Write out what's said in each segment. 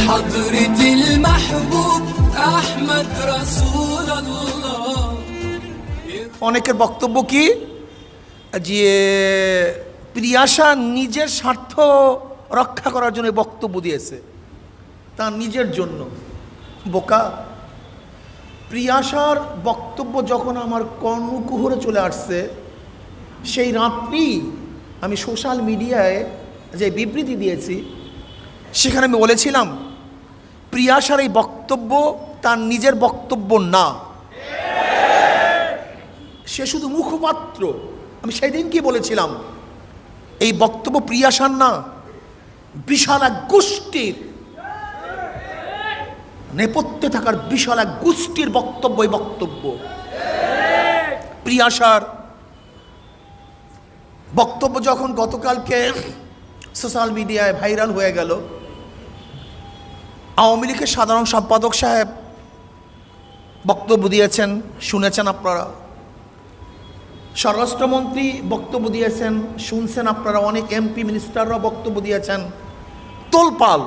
হাদরতিল মাহবুব আহমদ রাসূলুল্লাহ। অনেকের বক্তব্য কি যে প্রিয়াশা নিজের স্বার্থ রক্ষা করার জন্য বক্তব্য দিয়েছে, তার নিজের জন্য। বোকা, প্রিয়াশার বক্তব্য যখন আমার কর্ণকুহরে চলে আসছে, সেই রাত্রি আমি সোশ্যাল মিডিয়ায় যে বিবৃতি দিয়েছি, সেখানে আমি বলেছিলাম প্রিয়াশার এই বক্তব্য তার নিজের বক্তব্য না, সে শুধু মুখপাত্র। আমি সেদিন কি বলেছিলাম, এই বক্তব্য প্রিয়াশার না, বিশাল এক গোষ্ঠীর নেপথ্যে থাকার বিশাল এক গোষ্ঠীর বক্তব্য। এই বক্তব্য প্রিয়াশার বক্তব্য যখন গতকালকে সোশ্যাল মিডিয়ায় ভাইরাল হয়ে গেল, আওয়ামী লীগের সাধারণ সম্পাদক সাহেব বক্তব্য দিয়েছেন, শুনেছেন আপনারা। স্বরাষ্ট্রমন্ত্রী বক্তব্য দিয়েছেন, শুনছেন আপনারা। অনেক এমপি মিনিস্টাররা বক্তব্য দিয়েছেন। তোলপাল।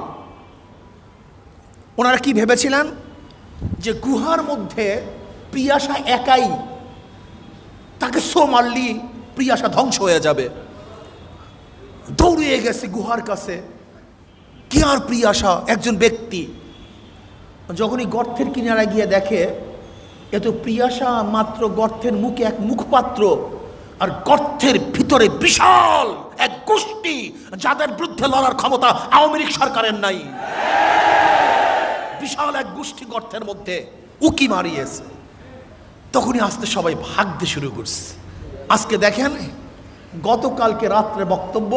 ওনারা কি ভেবেছিলেন যে গুহার মধ্যে প্রিয়াশা একাই, তাকে সো মারলি প্রিয়াশা ধ্বংস হয়ে যাবে। দৌড়িয়ে গেছে গুহার কাছে। কি আর প্রিয়াশা একজন ব্যক্তি, যখনই গর্তের কিনারায় গিয়ে দেখে এ তো প্রিয়াশা মাত্র গর্তের মুখে এক মুখপাত্র, আর গর্তের ভিতরে বিশাল এক গোষ্ঠী যাদের বিরুদ্ধে লড়ার ক্ষমতা আওয়ামী লীগ সরকারের নাই। বিশাল এক গোষ্ঠী গর্তের মধ্যে উকি মারিয়েছে। তখনই আস্তে সবাই ভাগতে শুরু করছে। আজকে দেখেন গতকালকে রাত্রে বক্তব্য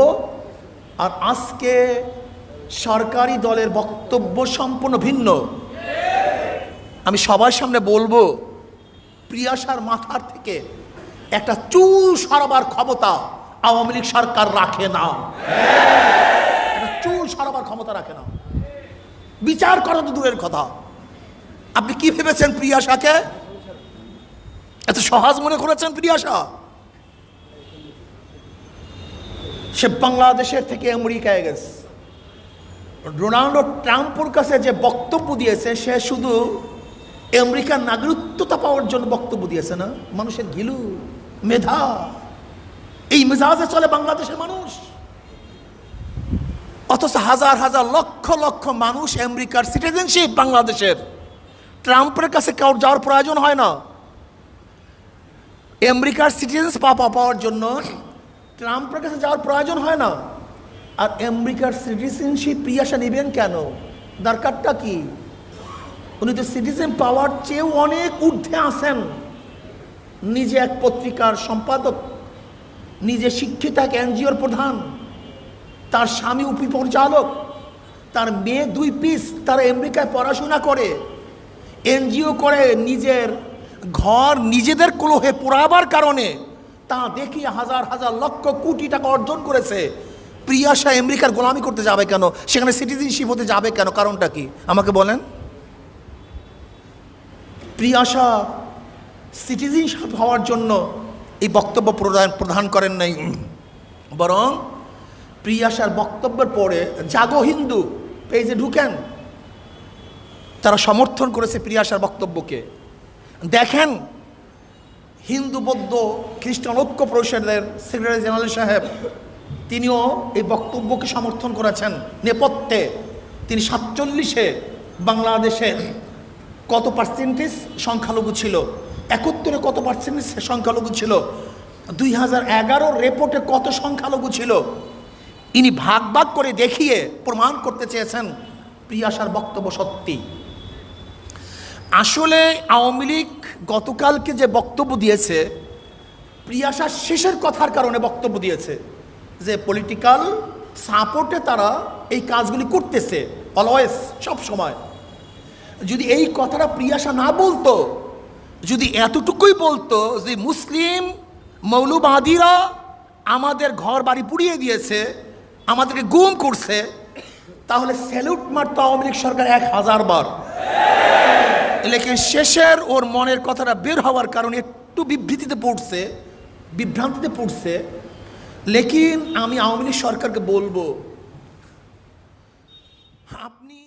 আর আজকে সরকারি দলের বক্তব্য সম্পূর্ণ ভিন্ন। আমি সবার সামনে বলবো, প্রিয়াশার মাথার থেকে একটা চুল সরাবার ক্ষমতা আওয়ামী লীগ সরকার রাখে না। একটা চুল সরাবার ক্ষমতা রাখে না। বিচার করা তো দূরের কথা। আপনি কি ভেবেছেন প্রিয়াশাকে এত সহজ মনে করেছেন? প্রিয়াশা সে বাংলাদেশের থেকে আমেরিকায় গেছে। ডোনাল্ড ট্রাম্পের কাছে যে বক্তব্য দিয়েছে, সে শুধু আমেরিকার নাগরিকত্বতা পাওয়ার জন্য বক্তব্য দিয়েছে না। মানুষের ঘিলু, মেধা, এই মেজাজে চলে বাংলাদেশের মানুষ। অথচ হাজার হাজার লক্ষ লক্ষ মানুষ আমেরিকার সিটিজেনশিপ বাংলাদেশের। ট্রাম্পের কাছে কারোর যাওয়ার প্রয়োজন হয় না। আমেরিকার সিটিজেন্স পাওয়ার জন্য ট্রাম্পের কাছে যাওয়ার প্রয়োজন হয় না। আর আমেরিকার সিটিজেনশিপ প্রিয়াশা নেবেন কেন? দরকারটা কি? উনি তো সিটিজেন পাওয়ার চেয়েও অনেক ঊর্ধ্বে আছেন। নিজে এক পত্রিকার সম্পাদক, নিজে শিক্ষিত এক এনজিওর প্রধান, তার স্বামী উপি পরিচালক, তার মেয়ে 2 পিস, তারা আমেরিকায় পড়াশোনা করে, এনজিও করে, নিজের ঘর নিজেদের কলহে পোড়াবার কারণে তা দেখিয়ে হাজার হাজার লক্ষ কোটি টাকা অর্জন করেছে। প্রিয়াশা আমেরিকার গোলামি করতে যাবে কেন? সেখানে সিটিজেনশিপ হতে যাবে কেন? কারণটা কি আমাকে বলেন? প্রিয়াশা সিটিজেনশিপ হওয়ার জন্য এই বক্তব্য প্রদান করেন নাই, বরং প্রিয়াশার বক্তব্যের পরে জাগো হিন্দু পেজে ঢুকেন, তারা সমর্থন করেছে প্রিয়াশার বক্তব্যকে। দেখেন হিন্দু বৌদ্ধ খ্রিস্টান ঐক্য পরিষদের সেক্রেটারি জেনারেল সাহেব, তিনিও এই বক্তব্যকে সমর্থন করেছেন। নেপথ্যে তিনি 47-এ বাংলাদেশে কত পার্সেন্টেজ সংখ্যালঘু ছিল, 71-এ কত পার্সেন্টেজ সংখ্যালঘু ছিল, 2011 রিপোর্টে কত সংখ্যালঘু ছিল, ইনি ভাগ ভাগ করে দেখিয়ে প্রমাণ করতে চেয়েছেন প্রিয়াশার বক্তব্য সত্যি। আসলে আওয়ামী লীগ গতকালকে যে বক্তব্য দিয়েছে, প্রিয়াশার শেষের কথার কারণে বক্তব্য দিয়েছে যে পলিটিক্যাল সাপোর্টে তারা এই কাজগুলি করতেছে অলওয়েজ, সব সময়। যদি এই কথাটা প্রিয়াশা না বলতো, যদি এতটুকুই বলতো যে মুসলিম মৌলবাদীরা আমাদের ঘর বাড়ি পুড়িয়ে দিয়েছে, আমাদেরকে গুম করছে, তাহলে স্যালুট মারতো আওয়ামী লীগ সরকার 1000 বার। লেকিন শেষের ওর মনের কথাটা বের হওয়ার কারণে একটু বিভ্রান্তিতে পড়ছে। লেকিন আমি আওয়ামী লীগ সরকারকে বলবো, আপনি